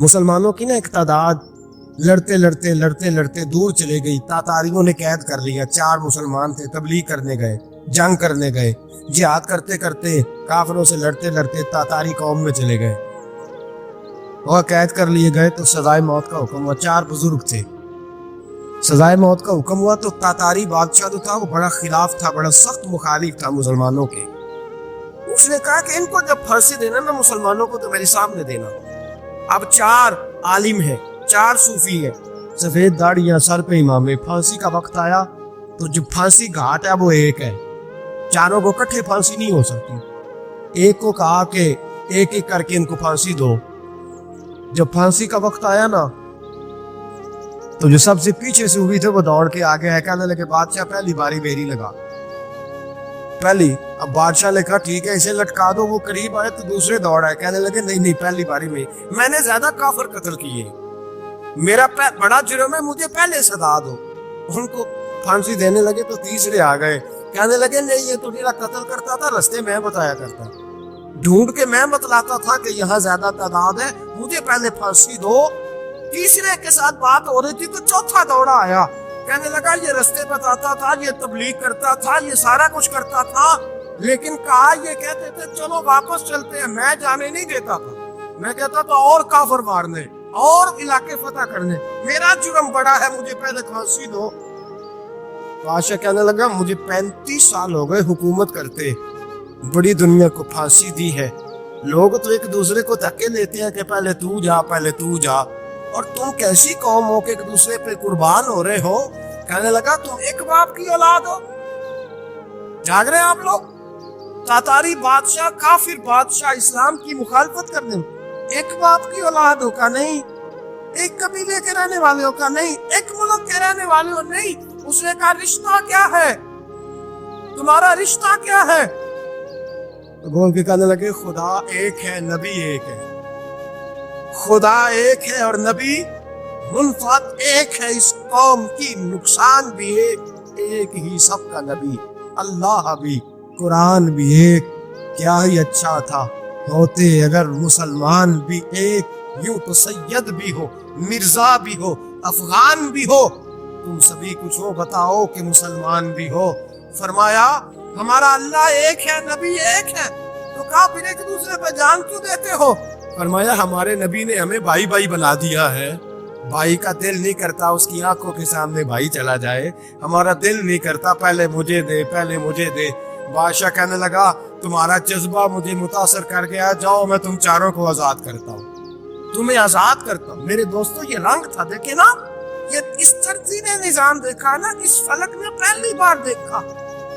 مسلمانوں کی نا ایک تعداد لڑتے لڑتے لڑتے لڑتے دور چلے گئی. تاتاریوں نے قید کر لیا. 4 مسلمان تھے, تبلیغ کرنے گئے, جنگ کرنے گئے, جہاد کرتے کرتے کافروں سے لڑتے لڑتے تاتاری قوم میں چلے گئے. وہ قید کر لیے گئے تو سزائے موت کا حکم ہوا. 4 بزرگ تھے. سزائے موت کا حکم ہوا تو تاتاری بادشاہ جو تھا وہ بڑا خلاف تھا, بڑا سخت مخالف تھا مسلمانوں کے. اس نے کہا کہ ان کو جب پھانسی دینا نا مسلمانوں کو تو میرے سامنے دینا. اب 4 عالم ہیں, 4 صوفی ہیں, سفید داڑیاں, سر پہ امامے. پھانسی کا وقت آیا تو جو پھانسی گھاٹ ہے وہ ایک ہے. چاروں کو اکٹھے پھانسی نہیں ہو سکتی. ایک کو کہا کہ ایک ایک کر کے ان کو پھانسی دو. جب پھانسی کا وقت آیا نا تو جو سب سے پیچھے سے ہوئی تھے وہ دوڑ کے آگے ہے, کہنے لگے بادشاہ پہلی باری میری لگا. پہلی. اب بادشاہ نے کہا ٹھیک ہے اسے لٹکا دو. وہ قریب آئے تو دوسرے دوڑ آئے, کہنے لگے نہیں نہیں پہلی باری میں نے زیادہ کافر قتل کیے, میرا بڑا جرم ہے, مجھے پہلے سزا دو. ان کو پھانسی دینے لگے تو تیسرے آ گئے, کہنے لگے نہیں یہ تو میرا قتل کرتا تھا, رستے میں بتایا کرتا, ڈھونڈ کے میں بتلاتا تھا کہ یہاں زیادہ تعداد ہے, مجھے پہلے پھانسی دو. تیسرے کے ساتھ بات ہو رہی تھی تو چوتھا دوڑا آیا, کہنے لگا یہ رستے بتاتا تھا, یہ تبلیغ کرتا تھا, یہ سارا کچھ کرتا تھا, لیکن کہا یہ کہتے تھے چلو واپس چلتے ہیں, میں جانے نہیں دیتا تھا. میں کہتا تھا اور کافر مارنے اور علاقے فتح کرنے, میرا جرم بڑا ہے, مجھے پہلے پھانسی دو. بادشاہ کہنے لگا مجھے 35 سال ہو گئے حکومت کرتے, بڑی دنیا کو پھانسی دی ہے. لوگ تو ایک دوسرے کو دھکے دیتے ہیں کہ پہلے تو جا پہلے تو جا, اور تم کیسی قوم ہو کہ ایک دوسرے پہ قربان ہو رہے ہو. کہنے لگا تم ایک باپ کی اولاد ہو. جاگ رہے ہیں آپ لوگ. تاتاری بادشاہ, کافر بادشاہ, اسلام کی مخالفت کرنے میں ایک باپ کی اولاد ہو کا نہیں, ایک قبیلے کے رہنے والے ہو کا نہیں, ایک ملک کے رہنے والے ہو نہیں. اس نے کہا رشتہ کیا ہے, تمہارا رشتہ کیا ہے؟ تو بول کے کہنے لگے خدا ایک ہے, نبی ایک ہے. خدا ایک ہے اور نبی منفرد ایک ہے. اس قوم کی نقصان بھی ایک ہی, سب کا نبی اللہ بھی, قرآن بھی ایک. کیا ہی اچھا تھا ہوتے اگر مسلمان بھی ایک, یوں تو سید بھی ہو, مرزا بھی ہو, افغان بھی ہو, تم سبھی کچھ ہو بتاؤ کہ مسلمان بھی ہو. فرمایا ہمارا اللہ ایک ہے, نبی ایک ہے, تو کہا پھر ایک دوسرے پہ جان کیوں دیتے ہو؟ فرمایا ہمارے نبی نے ہمیں بھائی بھائی بنا دیا ہے. بھائی کا دل نہیں کرتا اس کی آنکھوں کے سامنے بھائی چلا جائے, ہمارا دل نہیں کرتا پہلے مجھے دے پہلے مجھے دے. بادشاہ کہنے لگا تمہارا جذبہ مجھے متاثر کر گیا, جاؤ میں تم چاروں کو آزاد کرتا ہوں, تمہیں آزاد کرتا ہوں. میرے دوستو یہ رنگ تھا, دیکھیں نا, یہ اس ترتیب نظام دیکھا نا, اس فلک نے پہلی بار دیکھا,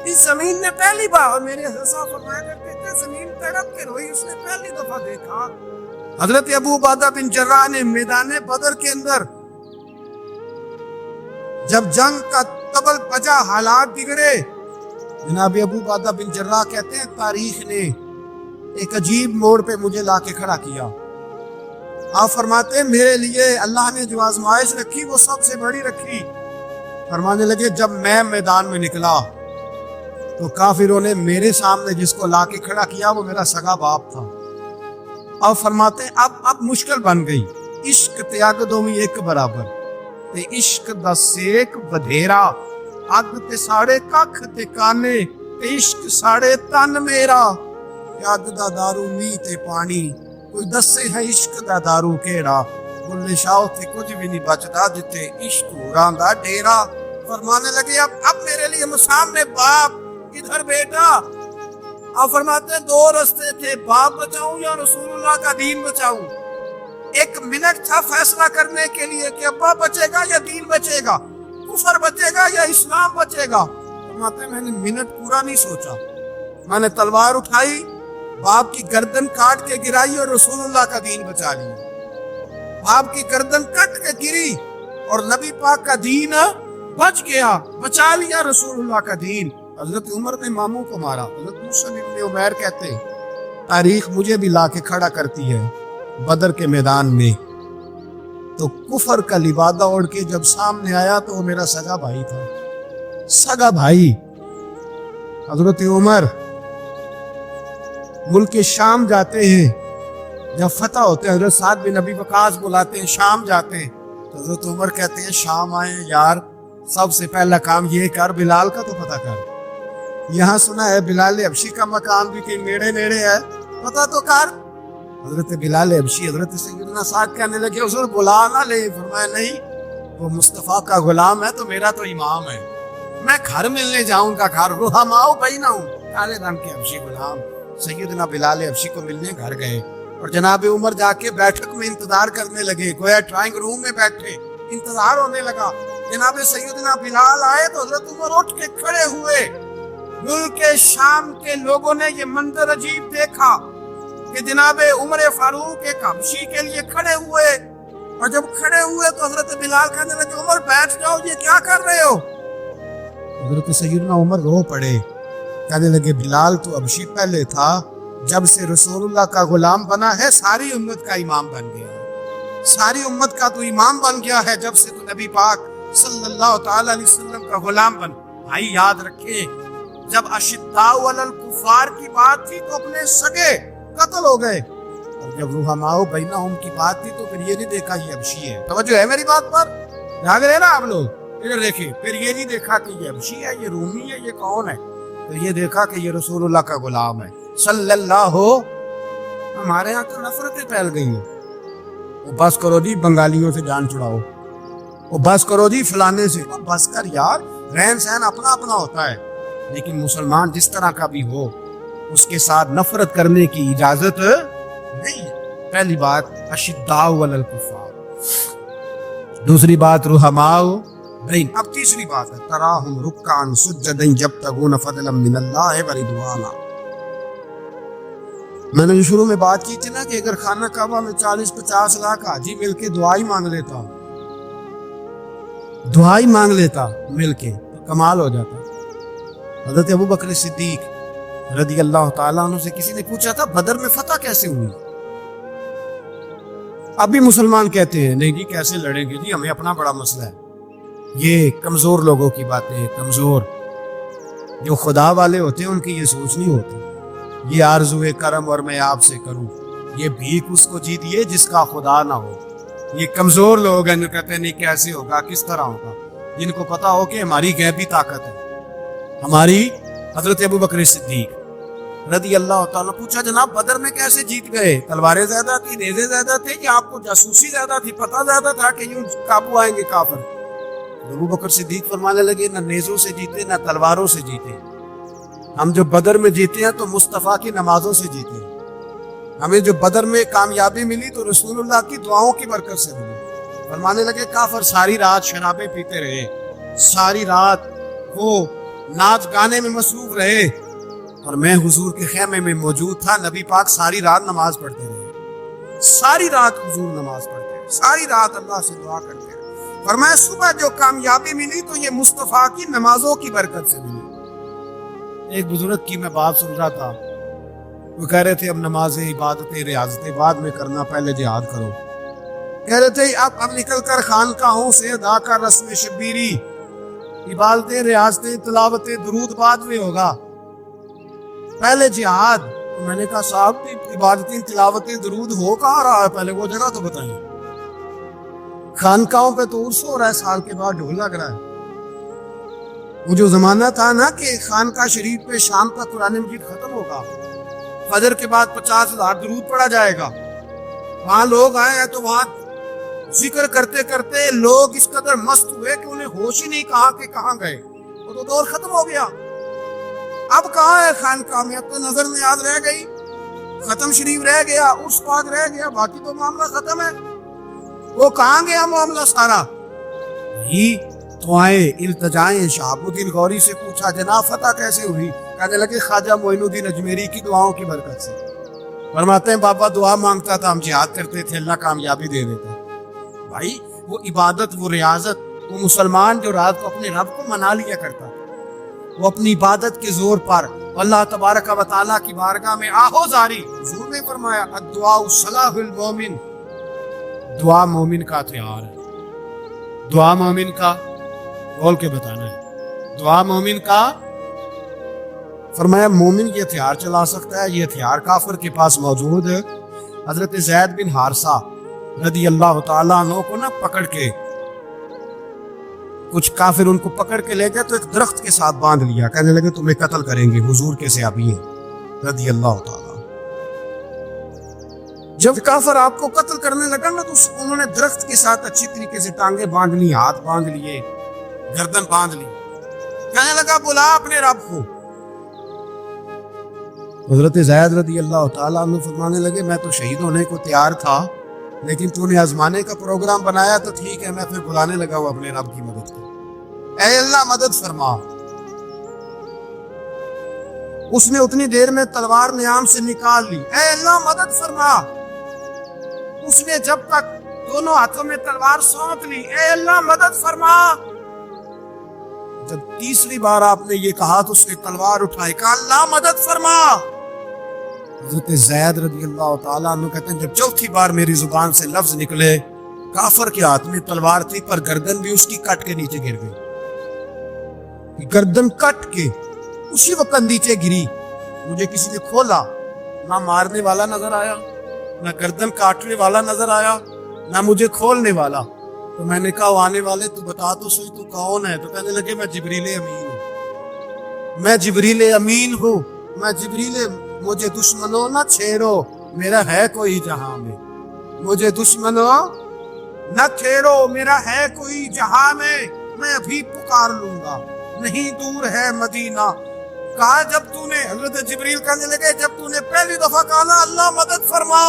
اس زمین نے پہلی بار, اور میرے حساب فرمایا کرتے تھے زمین تڑپ کے روئی, اس نے پہلی دفعہ دیکھا. حضرت ابو عبیدہ بن جراح نے میدان بدر کے اندر جب جنگ کا طبل بجا, حالات بگڑے, جناب ابو عبیدہ بن جراح کہتے ہیں تاریخ نے ایک عجیب موڑ پہ مجھے لا کے کھڑا کیا. آپ فرماتے ہیں میرے لیے اللہ نے جو آزمائش رکھی وہ سب سے بڑی رکھی. فرمانے لگے جب میں میدان میں نکلا تو کافروں نے میرے سامنے جس کو لا کے کھڑا کیا وہ میرا سگا باپ تھا. اب فرماتے ہیں اب مشکل بن گئی. عشق تیاگ دومی ایک برابر, تے عشق دا سیک بدھیرا, اگ تے ساڑے ککھ تے کانے, تے عشق ساڑے تن میرا. اگ دا دارو می تے پانی, کوئی دسے ہے عشق دا دارو کیڑا, بلے شاہ تے کچھ بھی نہیں بچدا جتے عشق ہوراں دا ڈیرا. فرمانے لگے اب میرے لیے سامنے باپ, ادھر بیٹا. آپ فرماتے ہیں 2 رستے تھے, باپ بچاؤں یا رسول اللہ کا دین بچاؤں. 1 منٹ تھا فیصلہ کرنے کے لیے کہ ابا بچے گا یا دین بچے گا, کفر بچے گا یا اسلام بچے گا. فرماتے ہیں میں نے منٹ پورا نہیں سوچا, میں نے تلوار اٹھائی, باپ کی گردن کاٹ کے گرائی اور رسول اللہ کا دین بچا لیا. باپ کی گردن کٹ کے گری اور نبی پاک کا دین بچ گیا, بچا لیا رسول اللہ کا دین. حضرت عمر نے ماموں کو مارا. حضرت مصعب بن عمیر کہتے ہیں تاریخ مجھے بھی لا کے کھڑا کرتی ہے بدر کے میدان میں, تو کفر کا لبادہ اوڑھ کے جب سامنے آیا تو وہ میرا سگا بھائی تھا. سگا بھائی حضرت عمر ملک شام جاتے ہیں, جب فتح ہوتے ہیں حضرت سعد بن ابی وقاص بلاتے ہیں شام جاتے ہیں تو حضرت عمر کہتے ہیں شام آئے یار سب سے پہلا کام یہ کر بلال کا تو پتہ کر، یہاں سنا ہے بلال حبشی کا مقام بھی کہیں نیڑے نیڑے ہے، پتہ تو کر۔ حضرت بلال حبشی حضرت سیدنا سعد کہنے لگے حضور بلا نہ لے، فرمایا نہیں وہ مصطفیٰ کا غلام ہے تو میرا تو امام ہے، میں گھر ملنے جاؤں گا، گھر رحماؤ بینہم، کالے رنگ کے حبشی غلام سیدنا بلال حبشی کو ملنے گھر گئے اور جناب عمر جا کے بیٹھک میں انتظار کرنے لگے، گویا ڈرائنگ روم میں بیٹھے انتظار ہونے لگا۔ جناب سیدنا بلال آئے تو حضرت عمر اٹھ کے کھڑے ہوئے۔ ملک شام کے لوگوں نے یہ منظر عجیب دیکھا کہ جناب عمر فاروق ایک حبشی کے لیے کھڑے ہوئے، اور جب کھڑے ہوئے تو حضرت بلال کہنے لگے عمر بیٹھ جاؤ، یہ کیا کر رہے ہو؟ حضرت سیدنا عمر رو پڑے، کہنے لگے بلال تو حبشی پہلے تھا، جب سے رسول اللہ کا غلام بنا ہے ساری امت کا امام بن گیا، ساری امت کا تو امام بن گیا ہے جب سے تو نبی پاک صلی اللہ تعالی علیہ وسلم کا غلام بن۔ بھائی یاد رکھیں جب اشداء علی الکفار کی بات تھی تو اپنے سگے قتل ہو گئے، اور جب رحماء بینہم کی بات تھی تو پھر یہ نہیں دیکھا یہ حبشی ہے۔ توجہ ہے میری بات پر؟ جاگ رہے نا آپ لوگ؟ ادھر دیکھیں، پھر یہ نہیں دیکھا کہ یہ حبشی ہے، یہ رومی ہے، یہ کون ہے، تو یہ دیکھا کہ یہ رسول اللہ کا غلام ہے صلی اللہ ہو۔ ہمارے یہاں تو نفرتیں پھیل گئی ہیں، وہ بس کرو جی بنگالیوں سے جان چھڑاؤ، وہ بس کرو جی فلانے سے، بس کر یار، رہن سہن اپنا اپنا ہوتا ہے، لیکن مسلمان جس طرح کا بھی ہو اس کے ساتھ نفرت کرنے کی اجازت نہیں۔ پہلی بات اشداء علی الکفار، دوسری بات رحماء بین، اب تیسری بات ہے تراہم رکعا سجدا یبتغون فضلا من اللہ ورضوانا۔ میں نے جو شروع میں بات کی تھی نا کہ اگر خانہ کعبہ میں 40-50 لاکھ حاجی مل کے دعائی مانگ لیتا، دعائی مانگ لیتا مل کے تو کمال ہو جاتا۔ حضرت ابو بکر صدیق رضی اللہ تعالیٰ عنہ سے کسی نے پوچھا تھا بدر میں فتح کیسے ہوئی؟ ابھی مسلمان کہتے ہیں نہیں جی کیسے لڑیں گے جی، ہمیں اپنا بڑا مسئلہ ہے۔ یہ کمزور لوگوں کی باتیں ہیں، کمزور جو خدا والے ہوتے ہیں ان کی یہ سوچ نہیں ہوتی، یہ آرزو کرم اور میں آپ سے کروں، یہ بھیک اس کو جیتیے جس کا خدا نہ ہو۔ یہ کمزور لوگ ہیں جو کہتے ہیں نہیں کیسے ہوگا، کس طرح ہوگا، جن کو پتا ہو کہ ہماری غیبی طاقت ہے، ہماری۔ حضرت ابو بکر صدیق رضی اللہ تعالیٰ پوچھا جناب بدر میں کیسے جیت گئے؟ تلواریں زیادہ تھی، نیزے زیادہ تھے، کہ آپ کو جاسوسی زیادہ تھی، پتہ زیادہ تھا کہ یوں قابو آئیں گے کافر؟ ابو بکر صدیق فرمانے لگے نہ نیزوں سے جیتے نہ تلواروں سے جیتے، ہم جو بدر میں جیتے ہیں تو مصطفیٰ کی نمازوں سے جیتے ہیں، ہمیں جو بدر میں کامیابی ملی تو رسول اللہ کی دعاؤں کی برکت سے ملی۔ فرمانے لگے کافر ساری رات شرابیں پیتے رہے، ساری رات وہ ناچ گانے میں مصروف رہے، اور میں حضور کے خیمے میں موجود تھا، نبی پاک ساری رات نماز پڑھتے رہے، ساری رات حضور نماز پڑھتے رہے، ساری رات اللہ سے دعا کرتے رہے۔ فرمایا صبح جو کامیابی ملی تو یہ مصطفیٰ کی نمازوں کی برکت سے ملی۔ ایک بزرگ کی میں بات سن رہا تھا، وہ کہہ رہے تھے اب نمازیں عبادتیں ریاضتیں بعد میں کرنا، پہلے جہاد کرو۔ کہہ رہے تھے اب نکل کر خانقاہوں سے ادا کر رسم شبیری، عبادتیں ریاضتیں تلاوتیں درود بعد میں ہوگا، پہلے جہاد۔ تو میں نے کہا صاحب عبادتیں تلاوتیں درود ہو کہاں رہا ہے، پہلے وہ جگہ تو بتائیں۔ خانقاہوں پہ تو عرس ہو رہا ہے، سال کے بعد ڈھول لگ رہا ہے۔ وہ جو زمانہ تھا نا کہ خانقاہ شریف پہ شام کا قرآن مجید ختم ہوگا، فجر کے بعد 50,000 درود پڑھا جائے گا، وہاں لوگ آئے ہیں تو وہاں ذکر کرتے کرتے لوگ اس قدر مست ہوئے کہ انہیں ہوش ہی نہیں کہا کہ کہاں گئے، وہ تو دور ختم ہو گیا۔ اب کہاں ہے خانقاہ میں؟ اب تو نظر میں یاد رہ گئی، ختم شریف رہ گیا، عرس پاک رہ گیا، باقی تو معاملہ ختم ہے۔ وہ کہاں گیا معاملہ سارا؟ یہی تو آئے التجائیں شہاب الدین غوری سے پوچھا جناب فتح کیسے ہوئی؟ کہنے لگے خواجہ معین الدین اجمیری کی دعاؤں کی برکت سے۔ فرماتے ہیں بابا دعا مانگتا تھا، ہم جہاد کرتے تھے، اللہ کامیابی دے دیتا۔ بھائی وہ عبادت، وہ ریاضت، وہ مسلمان جو رات کو اپنے رب کو منا لیا کرتا، وہ اپنی عبادت کے زور پر اللہ تبارک و تعالیٰ کی بارگاہ میں آہو زاری۔ حضور نے فرمایا الدعاء صلاح المومن، دعا مومن کا ہتھیار ہے۔ دعا مومن کا بول کے بتانا ہے، دعا مومن کا، فرمایا مومن یہ ہتھیار چلا سکتا ہے، یہ ہتھیار کافر کے پاس موجود حضرت زید بن حارثہ رضی اللہ تعالیٰ عنہ کو نا پکڑ کے کچھ کافر ان کو پکڑ کے لے گئے تو ایک درخت کے ساتھ باندھ لیا، کہنے لگے تمہیں قتل کریں گے، حضور کے صحابی ہیں رضی اللہ تعالیٰ۔ جب کافر آپ کو قتل کرنے لگا نا تو انہوں نے درخت کے ساتھ اچھی طریقے سے ٹانگیں باندھ لی، ہاتھ باندھ لیے، گردن باندھ لی، کہنے لگا بلا اپنے رب کو۔ حضرت زید رضی اللہ تعالیٰ عنہ فرمانے لگے میں تو شہید ہونے کو تیار تھا، لیکن تو نے آزمانے کا پروگرام بنایا تو ٹھیک ہے، میں پھر بلانے لگا ہوں اپنے رب کی مدد کو، اے اللہ مدد فرما۔ اس نے اتنی دیر میں تلوار نیام سے نکال لی، اے اللہ مدد فرما۔ اس نے جب تک دونوں ہاتھوں میں تلوار سونپ لی، اے اللہ مدد فرما۔ جب تیسری بار آپ نے یہ کہا تو اس نے تلوار اٹھائی، کہا اللہ مدد فرما۔ حضرت زید رضی اللہ تعالیٰ عنہ کہتے ہیں جب چوتھی بار میری زبان سے لفظ نکلے، کافر کے ہاتھ میں تلوار تھی پر گردن بھی اس کی کٹ کے نیچے گر گئی، گردن کٹ کے اسی وقت نیچے گری۔ مجھے کسی نے کھولا، نہ مارنے والا نظر آیا، نہ گردن کاٹنے والا نظر آیا، نہ مجھے کھولنے والا۔ تو میں نے کہا آنے والے تو بتا تو صحیح تو کون ہے؟ تو کہنے لگے میں جبریل امین ہوں، میں جبریل امین ہوں، میں جبریل، مجھے دشمنوں نہ چھیڑو، میرا ہے کوئی جہاں میں، مجھے دشمنوں نہ چھیڑو، میرا ہے کوئی جہاں میں ابھی پکار لوں گا، نہیں دور ہے مدینہ۔ کہا جب تو نے، حضرت جبریل کہنے لگے جب تو نے پہلی دفعہ کہا نا اللہ مدد فرما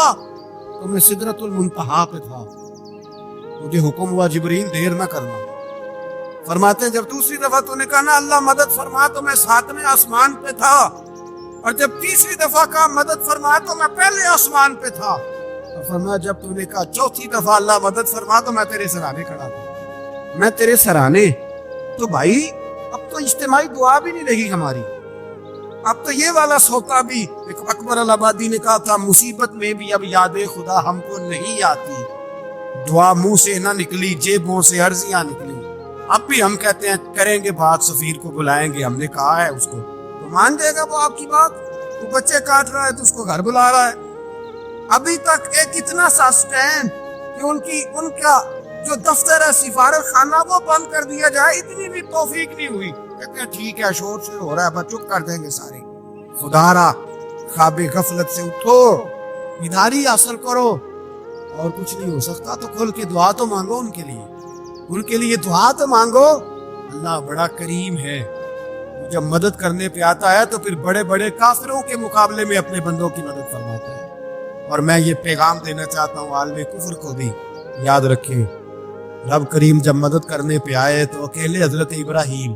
تو میں سدرۃ المنتہا پہ تھا، مجھے حکم ہوا جبریل دیر نہ کرنا۔ فرماتے ہیں جب دوسری دفعہ تو نے کہا نا اللہ مدد فرما تو میں 7ویں آسمان پہ تھا، اور جب تیسری دفعہ کہا مدد فرما تو میں پہلے آسمان پہ تھا۔ اور فرمایا جب تو نے کہا چوتھی دفعہ اللہ مدد فرما تو میں تیرے سرانے کھڑا تھا، میں تیرے سرانے۔ تو بھائی اب تو اجتماعی دعا بھی نہیں رہی ہماری، اب تو یہ والا سوتا بھی، ایک اکبر الآبادی نے کہا تھا مصیبت میں بھی اب یاد خدا ہم کو نہیں آتی، دعا منہ سے نہ نکلی جیبوں سے عرضیاں نکلی۔ اب بھی ہم کہتے ہیں کریں گے بات، سفیر کو بلائیں گے، ہم نے کہا ہے اس کو تو مان جائے گا وہ آپ کی بات؟ وہ بچے کاٹ رہا ہے تو اس کو گھر بلا رہا ہے۔ ابھی تک ایک اتنا سا سٹینڈ کہ ان کا جو دفتر ہے سفارت خانہ وہ بند کر دیا جائے، اتنی بھی توفیق نہیں ہوئی۔ کہتے ہیں ٹھیک ہے شور سے ہو رہا ہے بس چپ کر دیں گے سارے، خدا را خواب غفلت سے اٹھو، بیداری حاصل کرو، اور کچھ نہیں ہو سکتا تو کھل کے دعا تو مانگو ان کے لیے، ان کے لیے دعا تو مانگو۔ اللہ بڑا کریم ہے، جب مدد کرنے پہ آتا ہے تو پھر بڑے بڑے کافروں کے مقابلے میں اپنے بندوں کی مدد فرماتا ہے۔ اور میں یہ پیغام دینا چاہتا ہوں عالم کفر کو بھی، یاد رکھیں رب کریم جب مدد کرنے پہ آئے تو اکیلے حضرت ابراہیم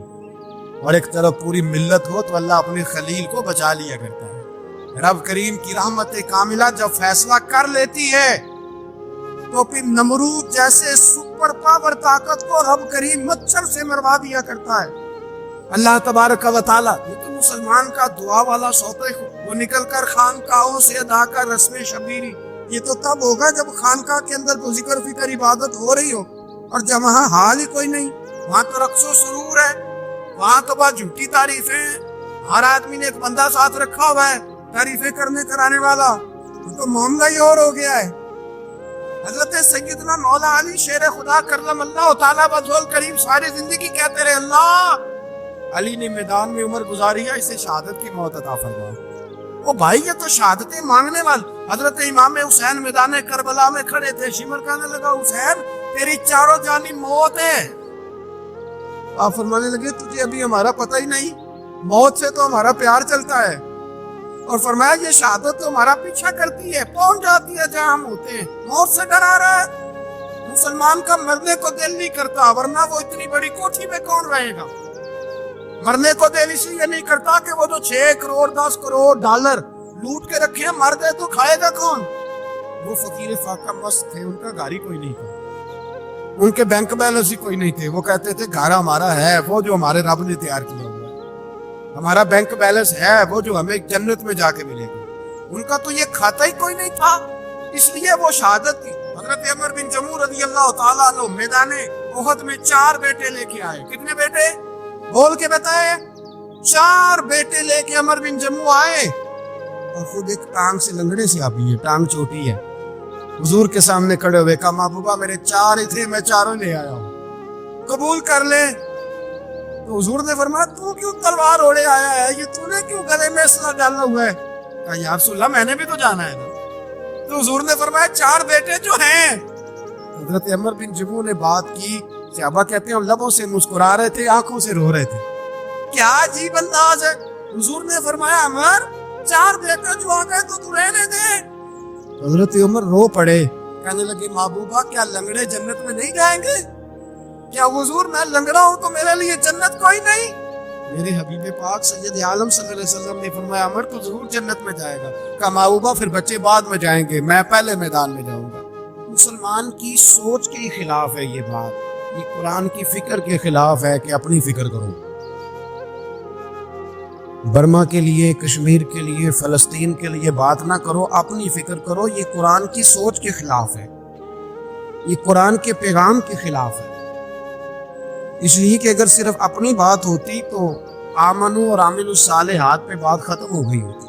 اور ایک طرف پوری ملت ہو تو اللہ اپنے خلیل کو بچا لیا کرتا ہے۔ رب کریم کی رحمت کاملہ جب فیصلہ کر لیتی ہے تو پھر نمرود جیسے سپر پاور طاقت کو رب کریم مچھر سے مروا دیا کرتا ہے۔ اللہ تبارک و تعالیٰ، یہ تو مسلمان کا دعا والا سوتے وہ نکل کر خانقاہوں سے ادا کر رسم شبیری، یہ تو تب ہوگا جب خانقاہ کے اندر تو ذکر فکر عبادت ہو رہی ہو، اور جب وہاں حال ہی کوئی نہیں، وہاں تو رقص و سرور ہے، وہاں تو بات جھوٹی تعریفیں ہیں، ہر آدمی نے ایک بندہ ساتھ رکھا ہوا ہے تعریفیں کرنے کرانے والا، تو معاملہ ہی اور ہو گیا ہے۔ حضرت سیدنا مولا علی شیر خدا کرم اللہ تعالیٰ وجہہ الکریم ساری زندگی کہتے رہے اللہ علی نے میدان میں عمر گزاری ہے، اسے شہادت کی موت عطا فرما۔ وہ بھائی یہ تو شہادتیں مانگنے والے۔ حضرت امام حسین میدان کربلا میں کھڑے تھے، شمر کہنے لگا حسین تیری چاروں جانی موت ہے۔ آپ فرمانے لگے تجھے ابھی ہمارا پتہ ہی نہیں، موت سے تو ہمارا پیار چلتا ہے، اور فرمایا یہ شہادت تو ہمارا پیچھا کرتی ہے، پہنچ جاتی ہے جہاں ہم ہوتے ہیں، موت سے ڈرا رہا ہے۔ مسلمان کا مرنے کو دل نہیں کرتا، ورنہ وہ اتنی بڑی کوٹھی میں کون رہے گا؟ مرنے کو دل اس لیے نہیں کرتا کہ وہ جو 6 کروڑ 10 کروڑ ڈالر لوٹ کے رکھے ہیں، مر گئے تو کھائے گا کون؟ وہ فقیر فاقہ مست تھے، ان کا گھر ہی کوئی نہیں تھا، ان کے بینک بیلنس ہی کوئی نہیں تھے، وہ کہتے تھے گھر ہمارا ہے وہ جو ہمارے رب نے تیار کیا ہوا ہے، ہمارا بینک بیلنس ہے وہ جو ہمیں جنت میں جا کے ملے گا۔ ان کا تو یہ کھاتا ہی کوئی نہیں تھا، اس لیے وہ شہادت کی۔ حضرت عمر بن جموع رضی اللہ تعالیٰ عنہ میدان احد میں 4 بیٹے لے کے آئے۔ کتنے بیٹے؟ بول کے بتائے۔ 4 بیٹے لے کے عمر بن جموع آئے، اور خود ایک ٹانگ سے لنگڑے سے آپی ہے، ٹانگ چھوٹی ہے، حضور کے سامنے کھڑے ہوئے، کہا محبوبہ میرے 4 ہی تھے، میں 4 لے آیا ہوں، قبول کر لے۔ تو حضور نے فرمایا تو کیوں تلوار اوڑے آیا ہے، یہ تو نے کیوں گلے میں اسلحہ ڈالا ہوا ہے؟ کہا یا رسول اللہ میں نے بھی تو جانا ہے نا۔ تو حضور نے فرمایا 4 بیٹے جو ہیں۔ حضرت عمر بن جموع نے بات کی، صحابہ کہتے ہیں ہم لبوں سے مسکرا رہے تھے، آنکھوں سے رو رہے تھے، کیا عجیب انداز ہے۔ حضور نے فرمایا عمر 4 بیٹے جو آ گئے تو رہنے دے۔ حضرت عمر رو پڑے، کہنے لگے محبوبہ کیا لنگڑے جنت میں نہیں جائیں گے؟ کیا حضور میں لنگڑا ہوں تو میرے لیے جنت کوئی نہیں؟ میرے حبیب پاک سید عالم صلی اللہ علیہ وسلم نے فرمایا عمر تو ضرور جنت میں جائے گا۔ کہا محبوبہ پھر بچے بعد میں جائیں گے، میں پہلے میدان میں جاؤں گا۔ مسلمان کی سوچ کے خلاف ہے یہ بات، یہ قرآن کی فکر کے خلاف ہے کہ اپنی فکر کرو۔ برما کے لیے، کشمیر کے لیے، فلسطین کے لیے بات نہ کرو، اپنی فکر کرو۔ یہ قرآن کی سوچ کے خلاف ہے، یہ قرآن کے پیغام کے خلاف ہے۔ اس لیے کہ اگر صرف اپنی بات ہوتی تو آمنو اور عامل الصالحات پہ بات ختم ہو گئی ہوتی،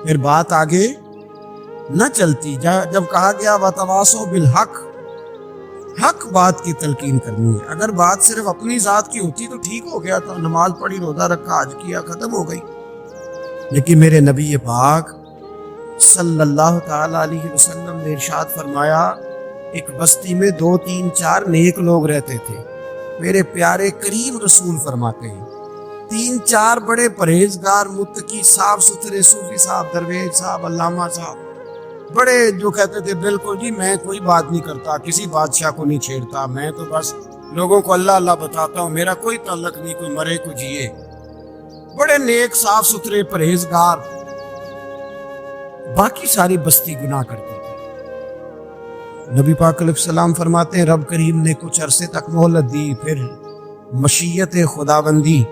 پھر بات آگے نہ چلتی۔ جب کہا گیا وتواصوا بالحق، حق بات کی تلقین کرنی ہے۔ اگر بات صرف اپنی ذات کی ہوتی تو ٹھیک ہو گیا تھا، نماز پڑھی، روزہ رکھا، حج کیا، ختم ہو گئی۔ لیکن میرے نبی پاک صلی اللہ تعالی علیہ وسلم نے ارشاد فرمایا ایک بستی میں 2 3 4 نیک لوگ رہتے تھے۔ میرے پیارے کریم رسول فرماتے ہیں 3 4 بڑے پرہیزگار، متقی، صاف ستھرے صوفی صاحب، درویش صاحب، علامہ صاحب، بڑے جو کہتے تھے بالکل جی میں کوئی بات نہیں کرتا، کسی بادشاہ کو نہیں چھیڑتا، میں تو بس لوگوں کو اللہ اللہ بتاتا ہوں، میرا کوئی تعلق نہیں، کوئی مرے کوئی جیے۔ بڑے نیک، صاف ستھرے، پرہیزگار، باقی ساری بستی گناہ کرتی تھی۔ نبی پاک علیہ السلام فرماتے ہیں رب کریم نے کچھ عرصے تک مہلت دی، پھر مشیت خداوندی،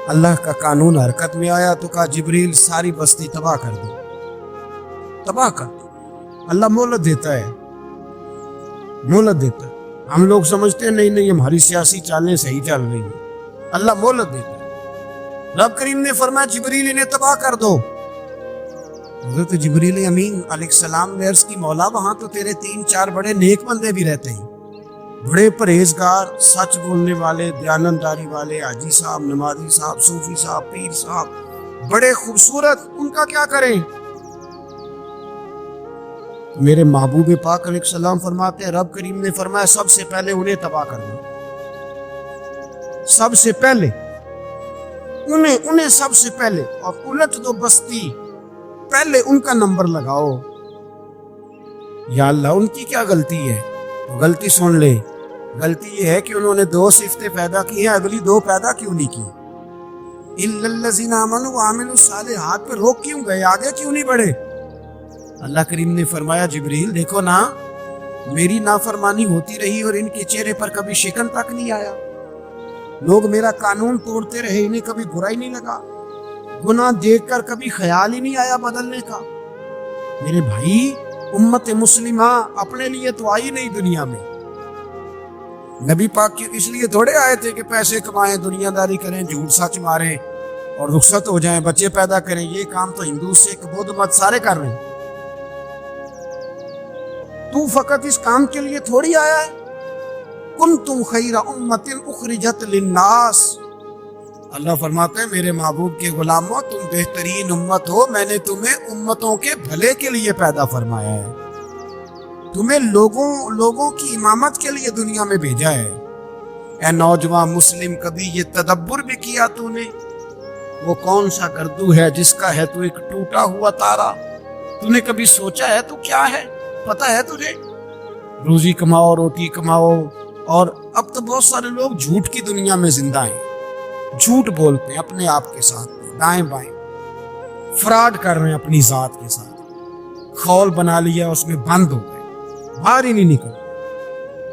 اللہ کا قانون حرکت میں آیا تو کہا جبریل ساری بستی تباہ کر دو، تباہ کر دو۔ اللہ مہلت دیتا ہے، مہلت دیتا ہے۔ ہم لوگ سمجھتے ہیں نہیں ہماری سیاسی چالیں صحیح چل رہی ہیں، اللہ مہلت دیتا ہے۔ رب کریم نے فرمایا جبریل انہیں تباہ کر دو۔ حضرت جبریل امین علیہ السلام نے عرض کی مولا وہاں تو تیرے 3 4 بڑے نیک بندے بھی رہتے ہیں، بڑے پرہیزگار، سچ بولنے والے، دیانتداری والے، حاجی صاحب، نمازی صاحب، صوفی صاحب، پیر صاحب، بڑے خوبصورت، ان کا کیا کریں؟ میرے محبوب پاک علیہ السلام فرماتے ہیں رب کریم نے فرمایا سب سے پہلے انہیں تباہ کر دو، سب سے پہلے انہیں سب سے پہلے، اور الٹ دو بستی، پہلے ان کا نمبر لگاؤ۔ یا اللہ ان کی کیا غلطی ہے؟ غلطی سن لے، غلطی یہ ہے کہ انہوں نے 2 صفتیں پیدا کی ہیں، اگلی 2 پیدا کیوں نہیں کی؟ الا الذین آمنوا وعملوا الصالحات پہ روک کیوں گئے، آگے کیوں نہیں بڑھے؟ اللہ کریم نے فرمایا جبریل دیکھو نا، میری نافرمانی ہوتی رہی اور ان کے چہرے پر کبھی شکن تک نہیں آیا، لوگ میرا قانون توڑتے رہے، انہیں کبھی برا ہی نہیں لگا، گناہ دیکھ کر کبھی خیال ہی نہیں آیا بدلنے کا۔ میرے بھائی امت مسلمہ اپنے لیے تو آئی نہیں دنیا میں، نبی پاک کی اس لیے تھوڑے آئے تھے کہ پیسے کمائیں، دنیا داری کریں، جھوٹ سچ ماریں اور رخصت ہو جائیں، بچے پیدا کریں۔ یہ کام تو ہندو سکھ بدھ مت سارے کر رہے ہیں، تو فقط اس کام کے لیے تھوڑی آیا ہے۔ کنتم خیر امت اخرجت للناس، اللہ فرماتا ہے میرے محبوب کے غلاموں تم بہترین امت ہو، میں نے تمہیں امتوں کے بھلے کے لیے پیدا فرمایا ہے، تمہیں لوگوں کی امامت کے لیے دنیا میں بھیجا ہے۔ اے نوجوان مسلم کبھی یہ تدبر بھی کیا تو نے، وہ کون سا گردو ہے جس کا ہے تو ایک ٹوٹا ہوا تارا؟ تو نے کبھی سوچا ہے تو کیا ہے؟ پتہ ہے تجھے؟ روزی کماؤ، روٹی کماؤ، اور اب تو بہت سارے لوگ جھوٹ کی دنیا میں زندہ ہیں، جھوٹ بولتے ہیں اپنے آپ کے ساتھ، دائیں بائیں فراڈ کر رہے ہیں اپنی ذات کے ساتھ، خول بنا لیا اس میں بند ہو گئے، باہر ہی نہیں نکل۔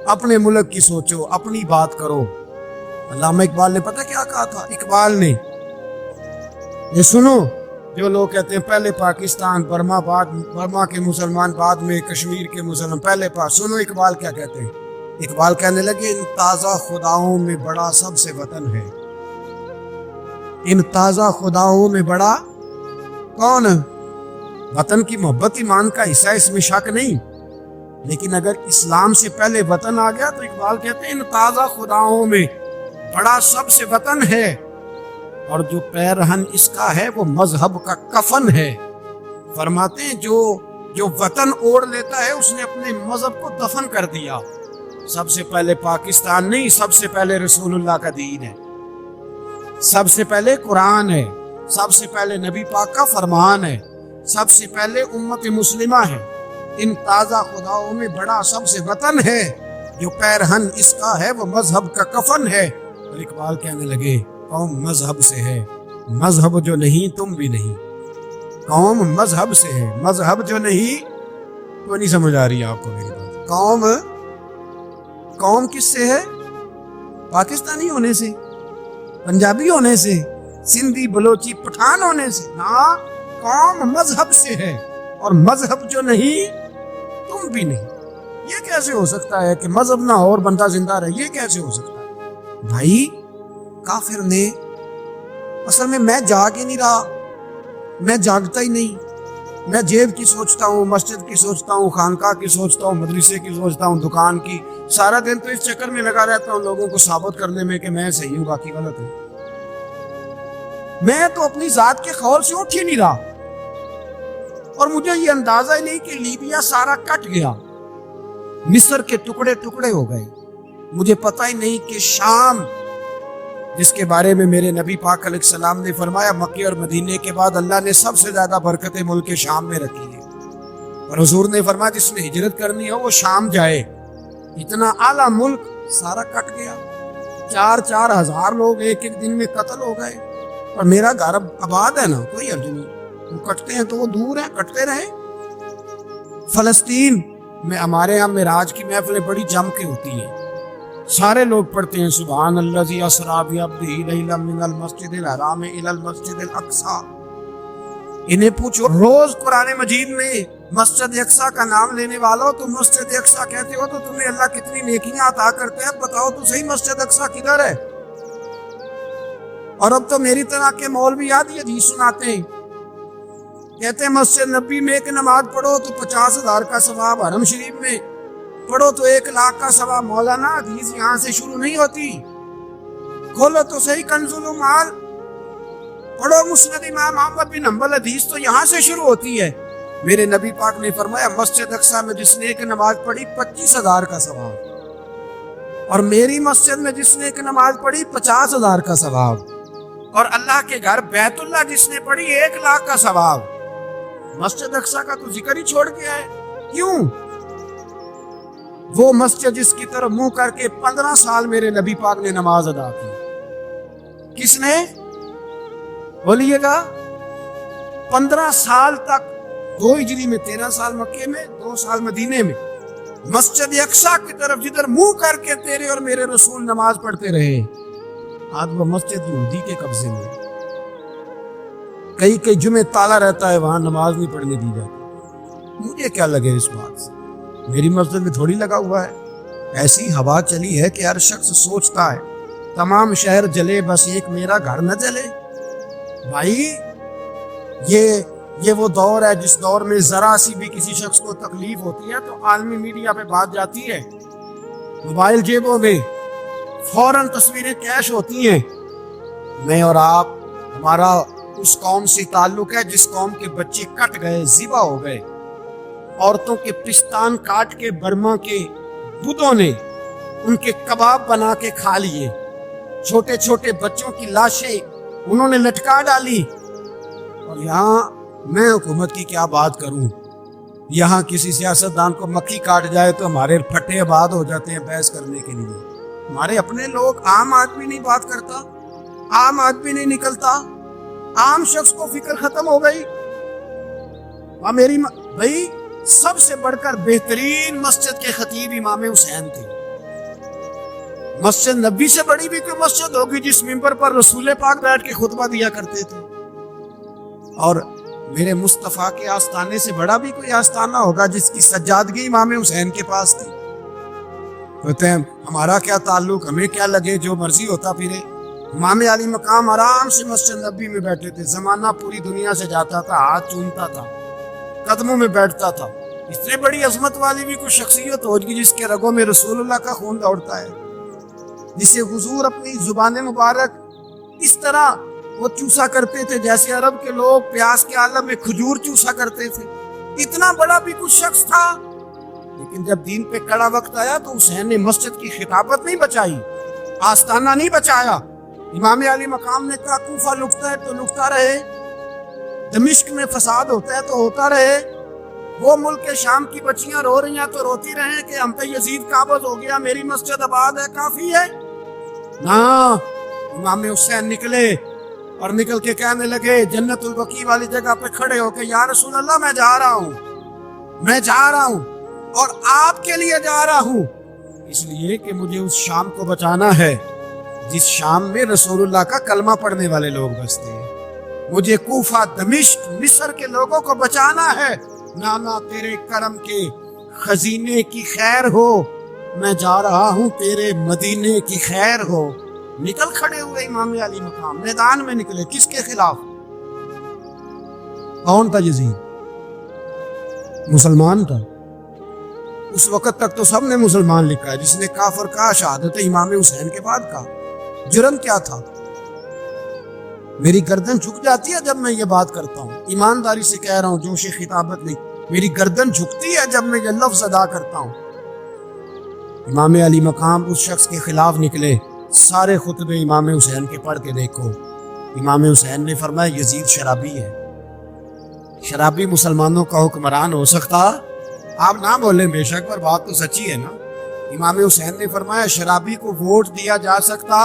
اپنے ملک کی سوچو، اپنی بات کرو۔ علامہ اقبال نے پتہ کیا کہا تھا؟ اقبال نے، یہ سنو جو لوگ کہتے ہیں پہلے پاکستان، برما کے مسلمان بعد میں کشمیر کے مسلمان، پہلے سنو اقبال کیا کہتے ہیں۔ اقبال کہنے لگے ان تازہ خداؤں میں بڑا سب سے وطن ہے، ان تازہ خداؤں میں بڑا کون؟ وطن کی محبت ایمان کا حصہ ہے، اس میں شک نہیں، لیکن اگر اسلام سے پہلے وطن آ گیا تو اقبال کہتے ہیں ان تازہ خداؤں میں بڑا سب سے وطن ہے، اور جو پیرہن اس کا ہے وہ مذہب کا کفن ہے۔ فرماتے ہیں جو وطن اوڑھ لیتا ہے اس نے اپنے مذہب کو دفن کر دیا۔ سب سے پہلے پاکستان نہیں، سب سے پہلے رسول اللہ کا دین ہے، سب سے پہلے قرآن ہے، سب سے پہلے نبی پاک کا فرمان ہے، سب سے پہلے امت مسلمہ ہے۔ ان تازہ خداؤں میں بڑا سب سے وطن ہے، جو پیرہن اس کا ہے وہ مذہب کا کفن ہے۔ اور اقبال کہنے لگے قوم مذہب سے ہے، مذہب جو نہیں تم بھی نہیں۔ قوم مذہب سے ہے، مذہب جو نہیں، وہ نہیں سمجھ آ رہی آپ کو میری بات۔ قوم کس سے ہے؟ پاکستانی ہونے سے، پنجابی ہونے سے، سندھی بلوچی پٹھان ہونے سے؟ ہاں، قوم مذہب سے ہے، اور مذہب جو نہیں تم بھی نہیں۔ یہ کیسے ہو سکتا ہے کہ مذہب نہ ہو اور بندہ زندہ رہے؟ یہ کیسے ہو سکتا ہے بھائی؟ کافر نے اصل میں جاگ ہی نہیں رہا، میں جاگتا ہی نہیں، میں جیب کی سوچتا ہوں، مسجد کی سوچتا ہوں، خانقاہ کی سوچتا ہوں، مدرسے کی سوچتا ہوں، دکان کی، سارا دن تو اس چکر میں لگا رہتا ہوں لوگوں کو ثابت کرنے میں کہ میں صحیح ہوں باقی غلط ہوں۔ میں تو اپنی ذات کے خول سے اٹھ ہی نہیں رہا، اور مجھے یہ اندازہ ہی نہیں کہ لیبیا سارا کٹ گیا، مصر کے ٹکڑے ٹکڑے ہو گئے، مجھے پتہ ہی نہیں کہ شام جس کے بارے میں میرے نبی پاک علیہ السلام نے فرمایا مکے اور مدینے کے بعد اللہ نے سب سے زیادہ برکتیں ملک شام میں رکھی ہیں، اور حضور نے فرمایا جس نے ہجرت کرنی ہو وہ شام جائے۔ اتنا اعلیٰ ملک سارا کٹ گیا، 4,000 لوگ ایک دن میں قتل ہو گئے، اور میرا گھر آباد ہے نا، کوئی حرج نہیں، وہ کٹتے ہیں تو وہ دور ہیں، کٹتے رہے۔ فلسطین میں ہمارے یہاں معراج کی محفلیں بڑی جم کے ہوتی ہیں، سارے لوگ پڑھتے ہیں سبحان الذی اسریٰ بعبدہ لیلا من المسجد الحرام الی المسجد الاقصی۔ انہیں پوچھو روز قرآن مجید میں مسجد اقصی کا نام لینے والوں تم مسجد اقصی کہتے ہو تو تمہیں اللہ کتنی نیکیاں عطا کرتے ہیں، بتاؤ تو صحیح مسجد اقصی کدھر ہے؟ اور اب تو میری طرح کے مولوی یہ حدیث سناتے ہیں، کہتے ہیں مسجد نبی میں ایک نماز پڑھو تو 50,000 کا ثواب، حرم شریف میں پڑھو تو 1,00,000 کا ثواب۔ مولانا حدیث یہاں سے شروع نہیں ہوتی، کھولو تو صحیح کنز المال، پڑھو مسند امام احمد بن حنبل، حدیث تو یہاں سے شروع ہوتی ہے۔ میرے نبی پاک نے فرمایا مسجد اقصی میں جس نے ایک نماز پڑھی 25,000 کا ثواب، اور میری مسجد میں جس نے ایک نماز پڑھی 50,000 کا ثواب، اور اللہ کے گھر بیت اللہ جس نے پڑھی 1,00,000 کا ثواب۔ مسجد اقصی کا تو ذکر ہی چھوڑ گیا ہے، کیوں؟ وہ مسجد جس کی طرف منہ کر کے 15 سال میرے نبی پاک نے نماز ادا کی، کس نے؟ بولیے گا 15 سال تک، 2 ہجری میں 13 سال مکے میں، 2 سال مدینے میں، مسجد اقصی کی طرف جدھر منہ کر کے تیرے اور میرے رسول نماز پڑھتے رہے۔ آج وہ مسجد یہودی کے قبضے میں، کئی جمعے تالا رہتا ہے، وہاں نماز نہیں پڑھنے دی جاتی۔ مجھے کیا لگے اس بات سے؟ میری مسجد میں تھوڑی لگا ہوا ہے۔ ایسی ہوا چلی ہے کہ ہر شخص سوچتا ہے تمام شہر جلے بس ایک میرا گھر نہ جلے۔ بھائی یہ وہ دور ہے جس دور میں ذرا سی بھی کسی شخص کو تکلیف ہوتی ہے تو عالمی میڈیا پہ بات جاتی ہے، موبائل جیبوں میں فوراً تصویریں کیش ہوتی ہیں۔ میں اور آپ، ہمارا اس قوم سے تعلق ہے جس قوم کے بچے کٹ گئے، ذبح ہو گئے، عورتوں کے پستان کاٹ کے برما کے بدھوں نے ان کے کباب بنا کے کھا لیے، چھوٹے چھوٹے بچوں کی لاشیں انہوں نے لٹکا ڈالی، اور یہاں میں حکومت کی کیا بات کروں؟ یہاں کسی سیاستدان کو مکھی کاٹ جائے تو ہمارے پھٹے آباد ہو جاتے ہیں بحث کرنے کے لیے۔ ہمارے اپنے لوگ، عام آدمی نہیں بات کرتا، عام آدمی نہیں نکلتا، عام شخص کو فکر ختم ہو گئی۔ میری بھائی سب سے بڑھ کر بہترین مسجد کے خطیب امام حسین تھے۔ مسجد نبی سے بڑی بھی کوئی مسجد ہوگی جس ممبر پر رسول پاک بیٹھ کے خطبہ دیا کرتے تھے، اور میرے مصطفیٰ کے آستانے سے بڑا بھی کوئی آستانہ ہوگا جس کی سجادگی امام حسین کے پاس تھی۔ کہتے ہیں ہمارا کیا تعلق، ہمیں کیا لگے، جو مرضی ہوتا پھرے۔ امام علی مقام آرام سے مسجد نبی میں بیٹھے تھے، زمانہ پوری دنیا سے جاتا تھا، ہاتھ چومتا تھا، قدموں میں بیٹھتا تھا. اتنے بڑی عظمت والی بھی کوئی شخصیت ہوگی جس کے رگوں میں رسول اللہ کا خون دوڑتا ہے, جسے حضور اپنی زبان مبارک اس طرح وہ چوسا کرتے تھے جیسے عرب کے لوگ پیاس کے عالم میں کھجور چوسا کرتے تھے. اتنا بڑا بھی کچھ شخص تھا, لیکن جب دین پہ کڑا وقت آیا تو حسین نے مسجد کی خطابت نہیں بچائی, آستانہ نہیں بچایا. امام علی مقام نے کہا کوفہ لکتا ہے تو لکتا رہے, دمشق میں فساد ہوتا ہے تو ہوتا رہے, وہ ملک شام کی بچیاں رو رہی ہیں تو روتی رہیں کہ ہم پہ یزید قابض ہو گیا, میری مسجد آباد ہے, کافی ہے نا. امام حسین نکلے اور نکل کے کہنے لگے جنت البقیع والی جگہ پہ کھڑے ہو کے, یا رسول اللہ میں جا رہا ہوں اور آپ کے لیے جا رہا ہوں, اس لیے کہ مجھے اس شام کو بچانا ہے جس شام میں رسول اللہ کا کلمہ پڑھنے والے لوگ بستے ہیں. مجھے کوفہ, دمشق, مصر کے لوگوں کو بچانا ہے. نانا تیرے کرم کے خزینے کی خیر ہو, میں جا رہا ہوں تیرے مدینے کی خیر ہو. نکل کھڑے ہوئے امام علی مقام, میدان میں نکلے. کس کے خلاف؟ کون تھا یزید؟ مسلمان تھا. اس وقت تک تو سب نے مسلمان لکھا ہے, جس نے کافر کہا شہادت امام حسین کے بعد کہا. جرم کیا تھا؟ میری گردن جھک جاتی ہے جب میں یہ بات کرتا ہوں, ایمانداری سے کہہ رہا ہوں, جوش خطابت نہیں, میری گردن جھکتی ہے جب میں یہ لفظ ادا کرتا ہوں. امام علی مقام اس شخص کے خلاف نکلے. سارے خطبے امام حسین کے پڑھ کے دیکھو. امام حسین نے فرمایا یزید شرابی ہے. شرابی مسلمانوں کا حکمران ہو سکتا؟ آپ نہ بولیں بے شک, پر بات تو سچی ہے نا. امام حسین نے فرمایا شرابی کو ووٹ دیا جا سکتا؟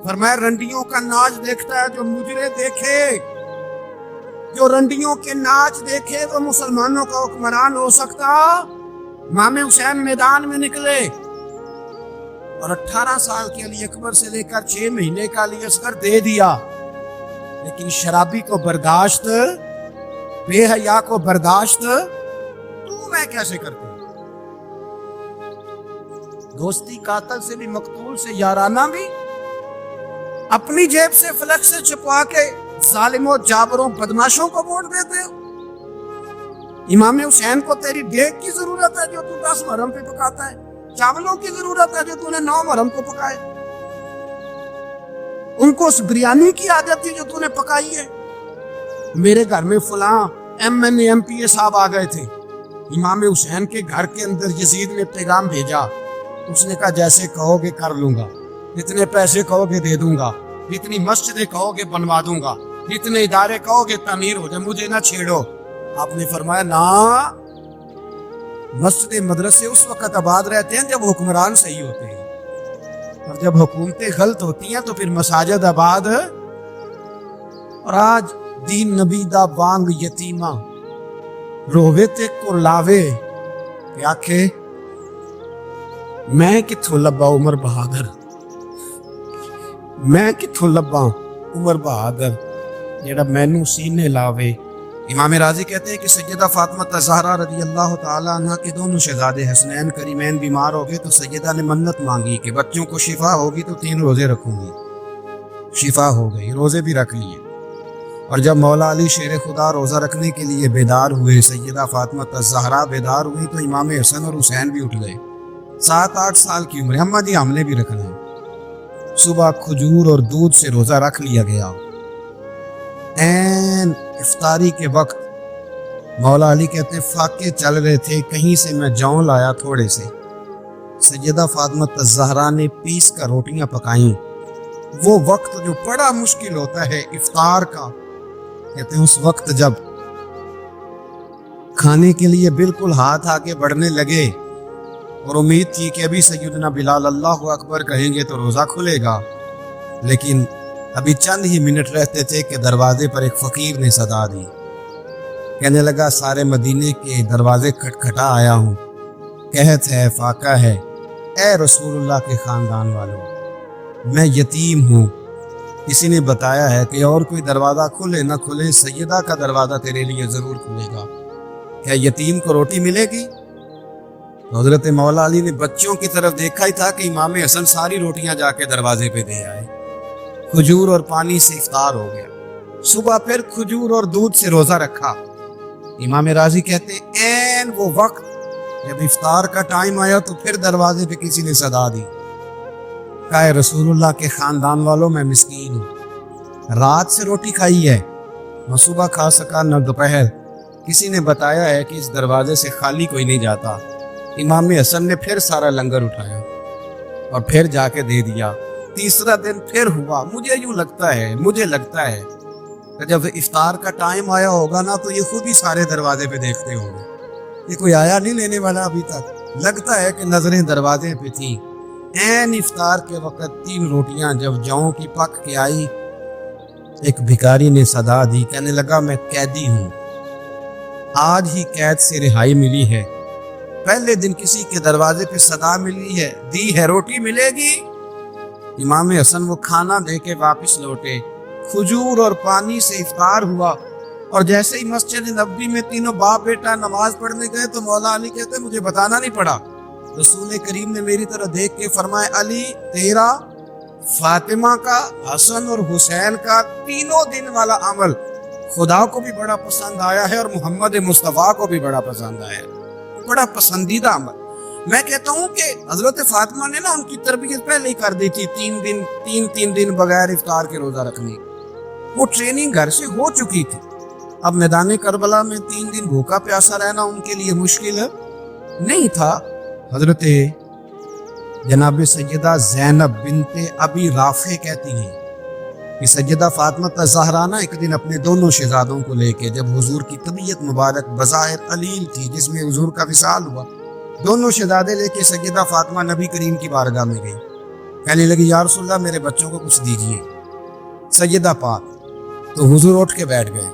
فرمایا رنڈیوں کا ناچ دیکھتا ہے جو مجرے دیکھے, جو رنڈیوں کے ناچ دیکھے تو مسلمانوں کا حکمران ہو سکتا؟ امام حسین میدان میں نکلے اور 18 سال کے علی اکبر سے لے کر 6 مہینے کا علی اصغر دے دیا, لیکن شرابی کو برداشت, بے حیا کو برداشت تو میں کیسے کرتا ہوں؟ دوستی قاتل سے بھی, مقتول سے یارانہ بھی, اپنی جیب سے فلک سے چھپا کے ظالموں, جابروں, بدماشوں کو ووٹ دیتے ہو. امام حسین کو تیری دیگ کی ضرورت ہے جو تو 10 محرم پہ پکاتا ہے, چاولوں کی ضرورت ہے جو تو نے 9 محرم کو پکائے, ان کو اس بریانی کی عادت تھی جو تو نے پکائی ہے. میرے گھر میں فلاں MNA MPA صاحب آ گئے تھے, امام حسین کے گھر کے اندر یزید نے پیغام بھیجا, اس نے کہا جیسے کہو گے کر لوں گا, جتنے پیسے کہو گے دے دوں گا, جتنی مسجدیں کہو گے بنوا دوں گا, جتنے ادارے کہو گے تعمیر ہو جائے, مجھے نہ چھیڑو. آپ نے فرمایا نا, مسجد مدرسے اس وقت آباد رہتے ہیں جب حکمران صحیح ہوتے ہیں, اور جب حکومتیں غلط ہوتی ہیں تو پھر مساجد آباد. اور آج دین نبی دا بانگ یتیمہ رووے تے کو لاوے کہ آکھے میں کتھوں لبا عمر بہادر, میں کتھوں لبا عمر بہادر جیڑا مینوں سینے لاوے. امام راضی کہتے ہیں کہ سیدہ فاطمہ زہرا رضی اللہ تعالیٰ عنہ کے دونوں شہزادے حسنین کریمین بیمار ہو گئے تو سیدہ نے منت مانگی کہ بچوں کو شفا ہوگی تو 3 روزے رکھوں گی. شفا ہو گئی, روزے بھی رکھ لیے. اور جب مولا علی شیر خدا روزہ رکھنے کے لیے بیدار ہوئے, سیدہ فاطمہ زہرا بیدار ہوئی تو امام حسن اور حسین بھی اٹھ گئے. 7-8 سال کی عمر, ہم جی ہم نے بھی رکھنا ہے. صبح کھجور اور دودھ سے روزہ رکھ لیا گیا. این افطاری کے وقت مولا علی کہتے ہیں فاقے چل رہے تھے, کہیں سے میں جاؤں لایا تھوڑے سے. سیدہ فاطمہ زہرا نے پیس کر روٹیاں پکائیں. وہ وقت جو بڑا مشکل ہوتا ہے افطار کا, کہتے ہیں اس وقت جب کھانے کے لیے بالکل ہاتھ آگے بڑھنے لگے اور امید تھی کہ ابھی سیدنا بلال اللہ اکبر کہیں گے تو روزہ کھلے گا, لیکن ابھی چند ہی منٹ رہتے تھے کہ دروازے پر ایک فقیر نے صدا دی. کہنے لگا سارے مدینے کے دروازے کھٹکھٹا آیا ہوں, قحط ہے, فاقہ ہے, اے رسول اللہ کے خاندان والوں, میں یتیم ہوں. کسی نے بتایا ہے کہ اور کوئی دروازہ کھلے نہ کھلے, سیدہ کا دروازہ تیرے لیے ضرور کھلے گا. کیا یتیم کو روٹی ملے گی؟ حضرت مولا علی نے بچوں کی طرف دیکھا ہی تھا کہ امام حسن ساری روٹیاں جا کے دروازے پہ دے آئے. کھجور اور پانی سے افطار ہو گیا. صبح پھر کھجور اور دودھ سے روزہ رکھا. امام راضی کہتے این وہ وقت جب افطار کا ٹائم آیا تو پھر دروازے پہ کسی نے صدا دی، کہا اے رسول اللہ کے خاندان والوں میں مسکین ہوں، رات سے روٹی کھائی ہے، نہ صبح کھا سکا نہ دوپہر، کسی نے بتایا ہے کہ اس دروازے سے خالی کوئی نہیں جاتا۔ امام حسن نے پھر سارا لنگر اٹھایا اور پھر جا کے دے دیا۔ تیسرا دن پھر ہوا، مجھے لگتا ہے کہ جب افطار کا ٹائم آیا ہوگا نا تو یہ خود ہی سارے دروازے پہ دیکھتے ہوں گے، یہ کوئی آیا نہیں لینے والا ابھی تک۔ لگتا ہے کہ نظریں دروازے پہ تھیں۔ این افطار کے وقت 3 روٹیاں جب جاؤں کی پک کے آئی، ایک بھکاری نے صدا دی، کہنے لگا میں قیدی ہوں، آج ہی قید سے رہائی ملی ہے، پہلے دن کسی کے دروازے پہ صدا ملی ہے، دی ہے روٹی ملے گی۔ امام حسن وہ کھانا دے کے واپس لوٹے، کھجور اور پانی سے افطار ہوا، اور جیسے ہی مسجد نبوی میں تینوں باپ بیٹا نماز پڑھنے گئے تو مولا علی کہتے مجھے بتانا نہیں پڑا، رسول کریم نے میری طرف دیکھ کے فرمایا علی تیرا، فاطمہ کا، حسن اور حسین کا 3 دن والا عمل خدا کو بھی بڑا پسند آیا ہے اور محمد مصطفیٰ کو بھی بڑا پسند آیا ہے، بڑا پسندیدہ عمل۔ میں کہتا ہوں کہ حضرت فاطمہ نے نا ان کی تربیت پہلے ہی کر دی تھی، 3 دن بغیر افطار کے روزہ رکھنے، وہ ٹریننگ گھر سے ہو چکی تھی۔ اب میدان کربلا میں 3 دن بھوکا پیاسا رہنا ان کے لیے مشکل نہیں تھا۔ حضرت جناب سیدہ زینب بنت ابی رافع کہتی ہیں کہ سیدہ فاطمہ زہرا نا ایک دن اپنے دونوں شہزادوں کو لے کے، جب حضور کی طبیعت مبارک بظاہر قلیل تھی جس میں حضور کا وصال ہوا، دونوں شہزادے لے کے سیدہ فاطمہ نبی کریم کی بارگاہ میں گئی، کہنے لگی یا رسول اللہ میرے بچوں کو کچھ دیجیے۔ سیدہ پاک تو حضور اٹھ کے بیٹھ گئے،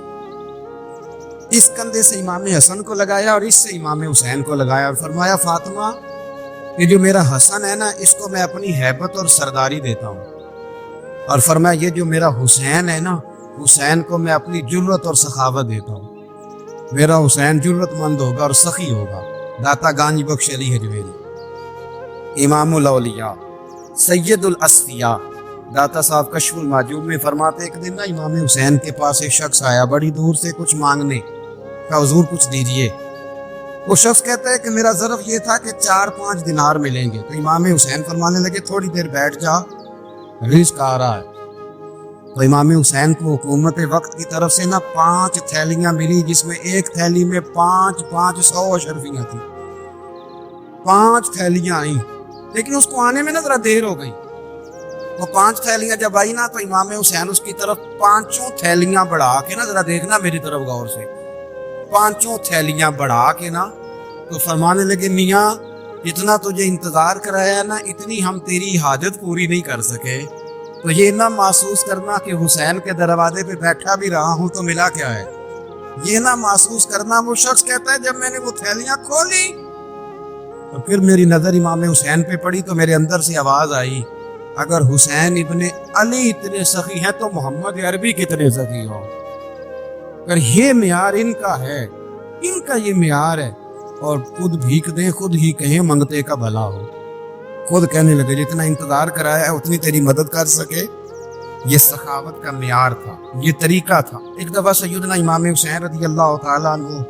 اس کندھے سے امام حسن کو لگایا اور اس سے امام حسین کو لگایا اور فرمایا فاطمہ یہ جو میرا حسن ہے نا اس کو میں اپنی ہیبت اور سرداری دیتا ہوں، اور فرمایا یہ جو میرا حسین ہے نا حسین کو میں اپنی جرت اور سخاوت دیتا ہوں، میرا حسین جرت مند ہوگا اور سخی ہوگا۔ داتا گانج بخش علی حجویری، امام الاولیاء، سید الاسفیاء، داتا صاحب کشف المحجوب میں فرماتے ایک دن نا امام حسین کے پاس ایک شخص آیا بڑی دور سے کچھ مانگنے، کہا حضور کچھ دیجئے۔ وہ شخص کہتا ہے کہ میرا ظرف یہ تھا کہ 4-5 دینار ملیں گے، تو امام حسین فرمانے لگے تھوڑی دیر بیٹھ جا، رزق آ رہا ہے۔ تو امام حسین کو حکومت وقت کی طرف سے نا 5 تھیلیاں ملی، جس میں ایک تھیلی میں 500 اشرفیاں تھیں، 5 تھیلیاں آئیں، لیکن اس کو آنے میں نا ذرا دیر ہو گئی۔ وہ 5 تھیلیاں جب آئی نا تو امام حسین اس کی طرف 5 تھیلیاں بڑھا کے نا، ذرا دیکھنا میری طرف غور سے، 5 تھیلیاں بڑھا کے نا تو فرمانے لگے میاں اتنا تجھے انتظار کرایا نا، اتنی ہم تیری حاجت پوری نہیں کر سکے، تو یہ نہ محسوس کرنا کہ حسین کے دروازے پہ بیٹھا بھی رہا ہوں تو ملا کیا ہے، یہ نہ محسوس کرنا۔ وہ شخص کہتا ہے جب میں نے وہ تھیلیاں کھولی تو پھر میری نظر امام حسین پہ پڑی تو میرے اندر سے آواز آئی اگر حسین ابن علی اتنے سخی ہیں تو محمد عربی کتنے سخی ہو، اگر یہ معیار ان کا ہے، ان کا یہ معیار ہے، اور خود بھیک دیں خود ہی کہیں منگتے کا بھلا ہو، خود کہنے لگے جتنا انتظار کرایا ہے اتنی تیری مدد کر سکے۔ یہ سخاوت کا معیار تھا، یہ طریقہ تھا۔ ایک دفعہ سیدنا امام حسین رضی اللہ تعالیٰ عنہ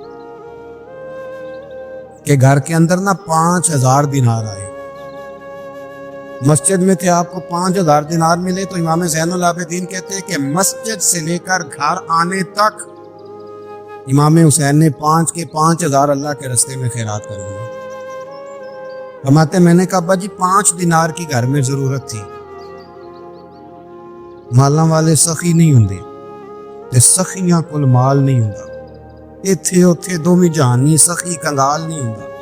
کے گھر کے اندر نا 5000 دینار آئے، مسجد میں تھے، آپ کو 5000 دینار ملے تو امام زین العابدین کہتے ہیں کہ مسجد سے لے کر گھر آنے تک امام حسین نے 5 کے 5000 اللہ کے راستے میں خیرات کر دیے۔ فرماتے میں نے کہا ابا جی 5 دینار کی گھر میں ضرورت تھی، مالاں والے سخی نہیں ہوندے تے سخیاں کل مال نہیں ہوندا، ایتھے اوتھے دوویں جہانی سخی کنگال نہیں ہوندا۔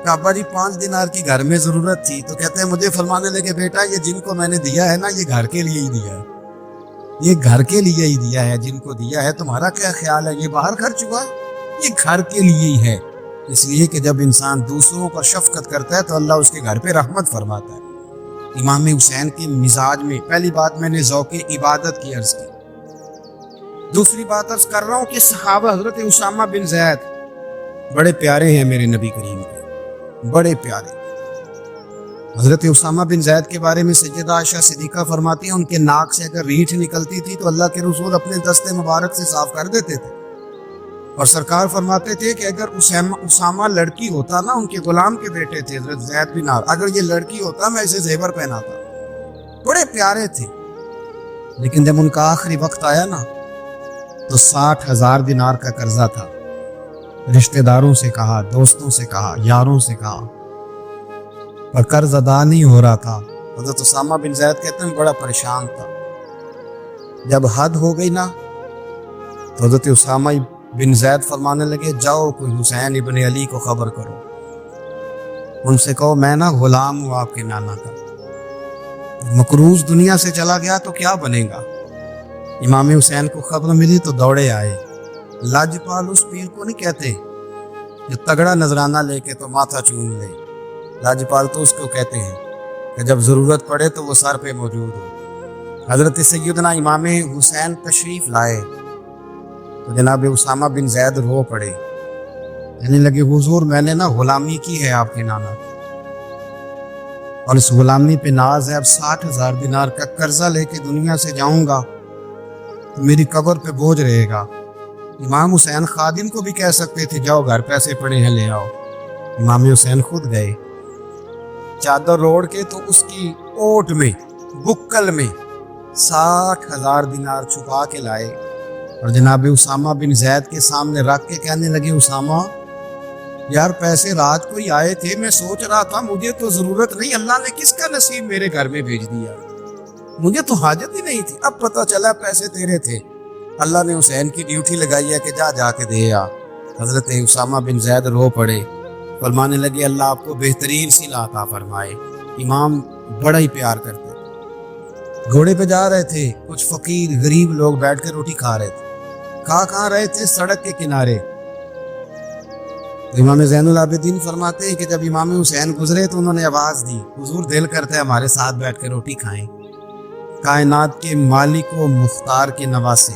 کہا ابا جی 5 دینار کی گھر میں ضرورت تھی، تو کہتے ہیں مجھے فرمانے لگے بیٹا یہ جن کو میں نے دیا ہے نا یہ گھر کے لیے ہی دیا ہے، یہ گھر کے لیے ہی دیا ہے، جن کو دیا ہے تمہارا کیا خیال ہے یہ باہر خرچ ہوا ہے، یہ گھر کے لیے ہی ہے، اس لیے کہ جب انسان دوسروں پر شفقت کرتا ہے تو اللہ اس کے گھر پہ رحمت فرماتا ہے۔ امام حسین کے مزاج میں پہلی بات میں نے ذوق عبادت کی عرض کی، دوسری بات عرض کر رہا ہوں کہ صحابہ حضرت اسامہ بن زید بڑے پیارے ہیں میرے نبی کریم کے، بڑے پیارے۔ حضرت اسامہ بن زید کے بارے میں سیدہ عائشہ صدیقہ فرماتی ہیں ان کے ناک سے اگر ریٹھ نکلتی تھی تو اللہ کے رسول اپنے دستے مبارک سے صاف کر دیتے تھے، اور سرکار فرماتے تھے کہ اگر اسامہ لڑکی ہوتا نا، ان کے غلام کے بیٹے تھے حضرت زید بن عمرو، اگر یہ لڑکی ہوتا میں اسے زیور پہناتا. بڑے پیارے تھے، لیکن جب ان کا آخری وقت آیا نا تو 60,000 دینار کا قرضہ تھا. رشتہ داروں سے کہا، دوستوں سے کہا، یاروں سے کہا، پر قرض ادا نہیں ہو رہا تھا. حضرت اسامہ بن زید کہتے ہیں بڑا پریشان تھا. جب حد ہو گئی نا تو حضرت اسامہ بن زید فرمانے لگے جاؤ کوئی حسین ابن علی کو خبر کرو، ان سے کہو میں نا غلام ہوں آپ کے نانا کا، مقروض دنیا سے چلا گیا تو کیا بنے گا. امام حسین کو خبر ملی تو دوڑے آئے. لاجپال اس پیر کو نہیں کہتے جو تگڑا نذرانہ لے کے تو ماتھا چوم لے، لاجپال تو اس کو کہتے ہیں کہ جب ضرورت پڑے تو وہ سر پہ موجود ہو. حضرت سیدنا امام حسین تشریف لائے تو جناب اسامہ بن زید رو پڑے، کہنے لگے حضور میں نے نا غلامی کی ہے آپ کے نانا، اور اس غلامی پہ ناز ہے، اب 60,000 دینار کا قرضہ لے کے دنیا سے جاؤں گا تو میری قبر پہ بوجھ رہے گا. امام حسین خادم کو بھی کہہ سکتے تھے جاؤ گھر پیسے پڑے ہیں لے آؤ. امام حسین خود گئے، چادر اوڑھ کے تو اس کی اوٹ میں بکل میں 60,000 دینار چھپا کے لائے اور جناب اسامہ بن زید کے سامنے رکھ کے کہنے لگے اسامہ یار پیسے رات کو ہی آئے تھے، میں سوچ رہا تھا مجھے تو ضرورت نہیں، اللہ نے کس کا نصیب میرے گھر میں بھیج دیا، مجھے تو حاجت ہی نہیں تھی، اب پتہ چلا پیسے تیرے تھے، اللہ نے حسین کی ڈیوٹی لگائی ہے کہ جا کے دے آ. حضرت اسامہ بن زید رو پڑے، فرمانے لگے اللہ آپ کو بہترین صلہ عطا فرمائے. امام بڑا ہی پیار کرتے. گھوڑے پہ جا رہے تھے، کچھ فقیر غریب لوگ بیٹھ کے روٹی کھا رہے تھے. کہاں رہے تھے؟ سڑک کے کنارے. امام زین العابدین فرماتے ہیں کہ جب امام حسین گزرے تو انہوں نے آواز دی حضور دل کرتا ہے ہمارے ساتھ بیٹھ کے روٹی کھائیں. کائنات کے مالک و مختار کے نواسے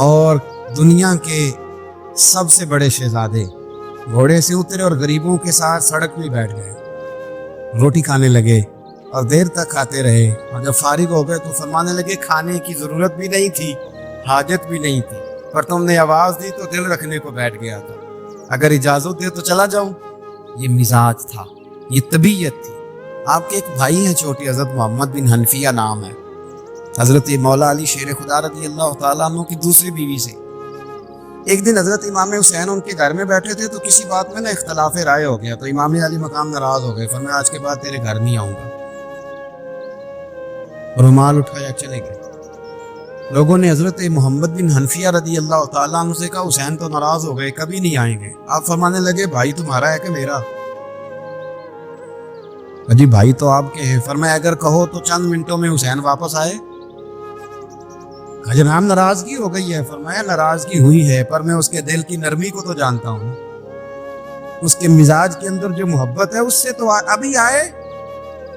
اور دنیا کے سب سے بڑے شہزادے گھوڑے سے اترے اور غریبوں کے ساتھ سڑک میں بیٹھ گئے، روٹی کھانے لگے اور دیر تک کھاتے رہے. اور جب فارغ ہو گئے تو فرمانے لگے کھانے کی ضرورت بھی نہیں تھی، حاجت بھی نہیں تھی، پر تم نے آواز دی تو دل رکھنے کو بیٹھ گیا تھا، اگر اجازت دے تو چلا جاؤں. یہ مزاج تھا، یہ طبیعت تھی. آپ کے ایک بھائی ہیں چھوٹے، حضرت محمد بن حنفیہ نام ہے، حضرت مولا علی شیر خدا رضی اللہ تعالیٰ عنہ کی دوسری بیوی سے. ایک دن حضرت امام حسین ان کے گھر میں بیٹھے تھے تو کسی بات میں نا اختلاف رائے ہو گیا، تو امام علی مقام ناراض ہو گئے، فرمایا آج کے بعد تیرے گھر نہیں آؤں گا. رومال اٹھایا چلے گئے. لوگوں نے حضرت محمد بن حنفیہ رضی اللہ تعالیٰ عنہ سے کہا حسین تو ناراض ہو گئے، کبھی نہیں آئیں گے. آپ فرمانے لگے بھائی تمہارا ہے کہ میرا؟ جی بھائی تو آپ کے ہیں. فرمایا اگر کہو تو چند منٹوں میں حسین واپس آئے. جناب ناراضگی ہو گئی ہے. فرمایا ناراضگی ہوئی ہے پر میں اس کے دل کی نرمی کو تو جانتا ہوں، اس کے مزاج کے اندر جو محبت ہے اس سے تو ابھی آئے.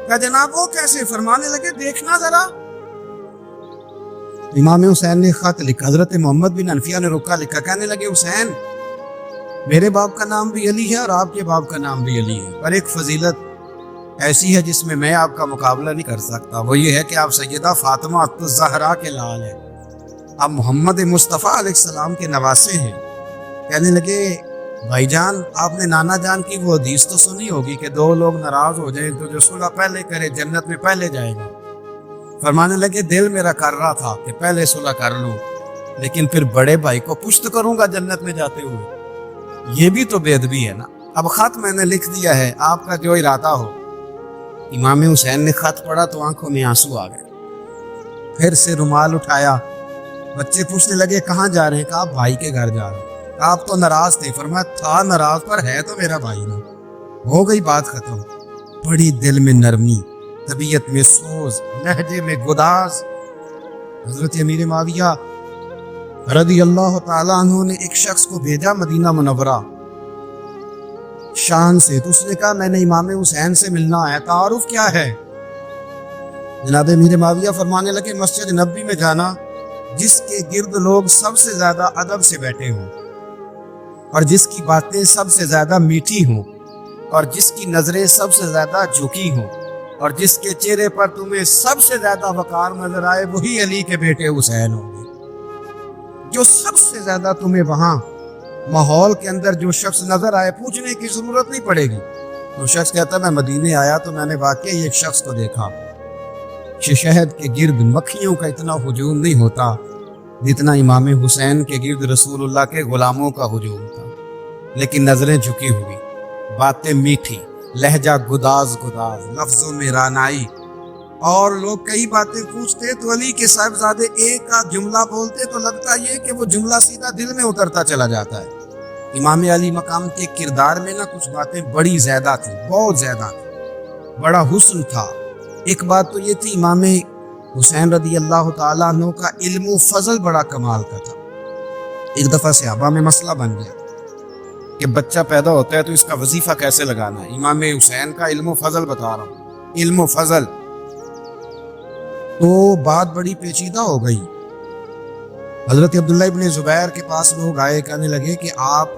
کہا جناب وہ کیسے؟ فرمانے لگے دیکھنا ذرا. امام حسین نے خط لکھا، حضرت محمد بن حنفیہ نے رکا لکھا، کہنے لگے حسین میرے باپ کا نام بھی علی ہے اور آپ کے باپ کا نام بھی علی ہے، پر ایک فضیلت ایسی ہے جس میں میں آپ کا مقابلہ نہیں کر سکتا، وہ یہ ہے کہ آپ سیدہ فاطمہ الزہرا کے لال ہیں، آپ محمد مصطفیٰ علیہ السلام کے نواسے ہیں. کہنے لگے بھائی جان آپ نے نانا جان کی وہ حدیث تو سنی ہوگی کہ دو لوگ ناراض ہو جائیں تو جو صلح پہلے کرے جنت میں پہلے جائے گا. فرمانے لگے دل میرا کر رہا تھا کہ پہلے صلح کر لوں، لیکن پھر بڑے بھائی کو پشت کروں گا جنت میں جاتے ہوئے، یہ بھی تو بے ادبی ہے نا. اب خط میں نے لکھ دیا ہے، آپ کا جو ارادہ ہو. امام حسین نے خط پڑھا تو آنکھوں میں آنسو آ گئے. پھر سے رومال اٹھایا. بچے پوچھنے لگے کہاں جا رہے ہیں؟ کہا بھائی کے گھر جا رہے ہیں. آپ تو ناراض تھے. فرمایا تھا ناراض پر ہے تو میرا بھائی نا. ہو گئی بات ختم. بڑی دل میں نرمی، طبیعت میں سوز، لہجے میں گداز. حضرت امیر معاویہ رضی اللہ تعالیٰ عنہ نے ایک شخص کو بھیجا مدینہ منورہ شان سے، تو اس نے کہا میں نے امام حسین سے ملنا ہے، تعارف کیا ہے؟ جناب امیر معاویہ فرمانے لگے مسجد نبوی میں جانا جس کے گرد لوگ سب سے زیادہ ادب سے بیٹھے ہوں اور جس کی باتیں سب سے زیادہ میٹھی ہوں اور جس کی نظریں سب سے زیادہ جھکی ہوں اور جس کے چہرے پر تمہیں سب سے زیادہ وقار نظر آئے، وہی علی کے بیٹے حسین ہوں گے. جو سب سے زیادہ تمہیں وہاں ماحول کے اندر جو شخص نظر آئے پوچھنے کی ضرورت نہیں پڑے گی. وہ شخص کہتا میں مدینے آیا تو میں نے واقعی ایک شخص کو دیکھا کہ شہد کے گرد مکھیوں کا اتنا ہجوم نہیں ہوتا جتنا امام حسین کے گرد رسول اللہ کے غلاموں کا ہجوم تھا. لیکن نظریں جھکی ہوئی، باتیں میٹھی، لہجہ گداز گداز، لفظوں میں رانائی، اور لوگ کئی باتیں پوچھتے تو علی کے صاحبزادے ایک آدھ جملہ بولتے تو لگتا یہ کہ وہ جملہ سیدھا دل میں اترتا چلا جاتا ہے. امام علی مقام کے کردار میں نہ کچھ باتیں بڑی زیادہ تھیں، بہت زیادہ تھیں، بڑا حسن تھا. ایک بات تو یہ تھی امام حسین رضی اللہ تعالیٰ عنہ کا علم و فضل بڑا کمال کا تھا. ایک دفعہ صحابہ میں مسئلہ بن گیا کہ بچہ پیدا ہوتا ہے تو اس کا وظیفہ کیسے لگانا ہے. امام حسین کا علم و فضل بتا رہا ہوں، علم و فضل. تو بات بڑی پیچیدہ ہو گئی. حضرت عبداللہ ابن زبیر کے پاس لوگ آئے، کہنے لگے کہ آپ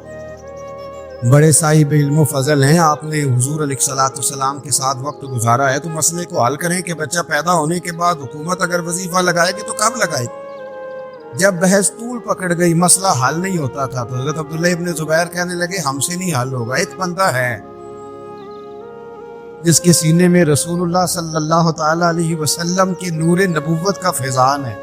بڑے صاحب علم و فضل ہیں، آپ نے حضور علیہ الصلوۃ والسلام کے ساتھ وقت گزارا ہے، تو مسئلے کو حل کریں کہ بچہ پیدا ہونے کے بعد حکومت اگر وظیفہ لگائے گی تو کب لگائے گی. جب بحث طول پکڑ گئی، مسئلہ حل نہیں ہوتا تھا، تو حضرت عبداللہ ابن زبیر کہنے لگے ہم سے نہیں حل ہوگا. ایک بندہ ہے جس کے سینے میں رسول اللہ صلی اللہ تعالی علیہ وسلم کے نور نبوت کا فیضان ہے،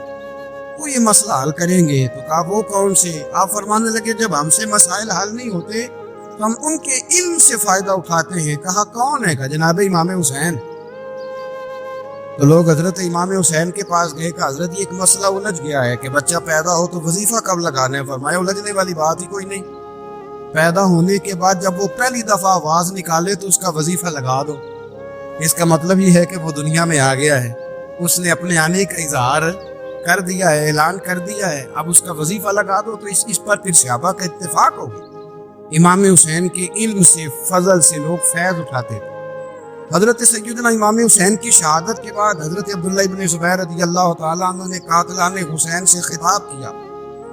وہ یہ مسئلہ حل کریں گے. تو کہا وہ کون سے؟ آپ فرمانے لگے جب ہم سے مسائل حل نہیں ہوتے تو ہم ان کے علم سے فائدہ اٹھاتے ہیں. کہا کون ہے؟ کہا جناب امام حسین. تو لوگ حضرت امام حسین کے پاس گئے کہ حضرت یہ ایک مسئلہ الجھ گیا ہے کہ بچہ پیدا ہو تو وظیفہ کب لگانا ہے. فرمایا الجھنے والی بات ہی کوئی نہیں، پیدا ہونے کے بعد جب وہ پہلی دفعہ آواز نکالے تو اس کا وظیفہ لگا دو. اس کا مطلب یہ ہے کہ وہ دنیا میں آ گیا ہے، اس نے اپنے آنے کا اظہار کر دیا ہے، اعلان کر دیا ہے، اب اس کا وظیفہ لگا دو. تو اس پر پھر صحابہ کا اتفاق ہو گیا. امام حسین کے علم سے، فضل سے لوگ فیض اٹھاتے تھے. حضرت سیدنا امام حسین کی شہادت کے بعد حضرت عبداللہ ابن زبیر رضی اللہ تعالیٰ عنہ نے قاتلان حسین سے خطاب کیا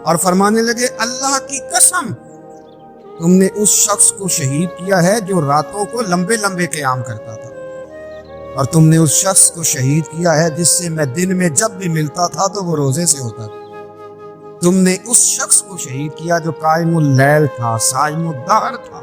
اور فرمانے لگے اللہ کی قسم تم نے اس شخص کو شہید کیا ہے جو راتوں کو لمبے لمبے قیام کرتا تھا، اور تم نے اس شخص کو شہید کیا ہے جس سے میں دن میں جب بھی ملتا تھا تو وہ روزے سے ہوتا تھا. تم نے اس شخص کو شہید کیا جو قائم اللیل تھا، صائم الدہر تھا.